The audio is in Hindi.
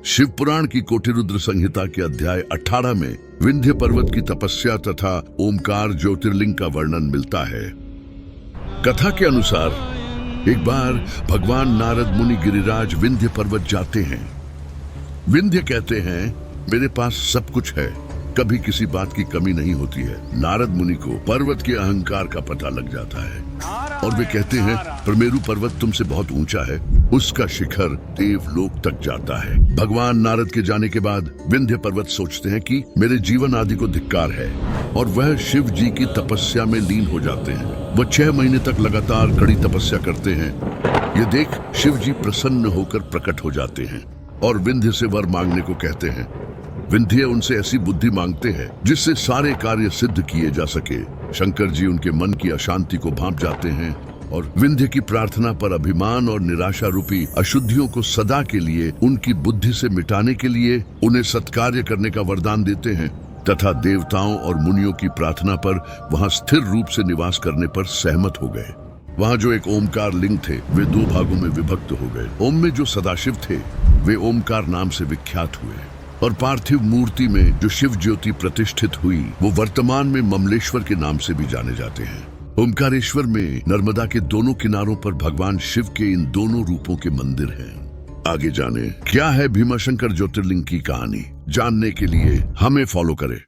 शिव पुराण की कोटिरुद्र संहिता के अध्याय 18 में विंध्य पर्वत की तपस्या तथा ओमकार ज्योतिर्लिंग का वर्णन मिलता है। कथा के अनुसार एक बार भगवान नारद मुनि गिरिराज विंध्य पर्वत जाते हैं। विंध्य कहते हैं, मेरे पास सब कुछ है, कभी किसी बात की कमी नहीं होती है। नारद मुनि को पर्वत के अहंकार का पता लग जाता है और वे कहते हैं, प्रमेरु पर्वत तुमसे बहुत ऊंचा है, उसका शिखर देवलोक तक जाता है। भगवान नारद के जाने के बाद विंध्य पर्वत सोचते हैं कि मेरे जीवन आदि को धिक्कार है और वह शिव जी की तपस्या में लीन हो जाते हैं। वह 6 महीने तक लगातार कड़ी तपस्या करते हैं। ये देख शिव जी प्रसन्न होकर प्रकट हो जाते हैं और विंध्य से वर मांगने को कहते हैं। विंध्य उनसे ऐसी बुद्धि मांगते हैं जिससे सारे कार्य सिद्ध किए जा सके। शंकर जी उनके मन की अशांति को भांप जाते हैं और विंध्य की प्रार्थना पर अभिमान और निराशा रूपी अशुद्धियों को सदा के लिए उनकी बुद्धि से मिटाने के लिए उन्हें सत्कार्य करने का वरदान देते हैं तथा देवताओं और मुनियों की प्रार्थना पर वहां स्थिर रूप से निवास करने पर सहमत हो गए। वहां जो एक ओमकार लिंग थे वे 2 भागों में विभक्त हो गए। ओम में जो सदाशिव थे वे ओमकार नाम से विख्यात हुए और पार्थिव मूर्ति में जो शिव ज्योति प्रतिष्ठित हुई वो वर्तमान में ममलेश्वर के नाम से भी जाने जाते हैं। ओमकारेश्वर में नर्मदा के दोनों किनारों पर भगवान शिव के इन दोनों रूपों के मंदिर हैं। आगे जाने क्या है भीमाशंकर ज्योतिर्लिंग की कहानी। जानने के लिए हमें फॉलो करें।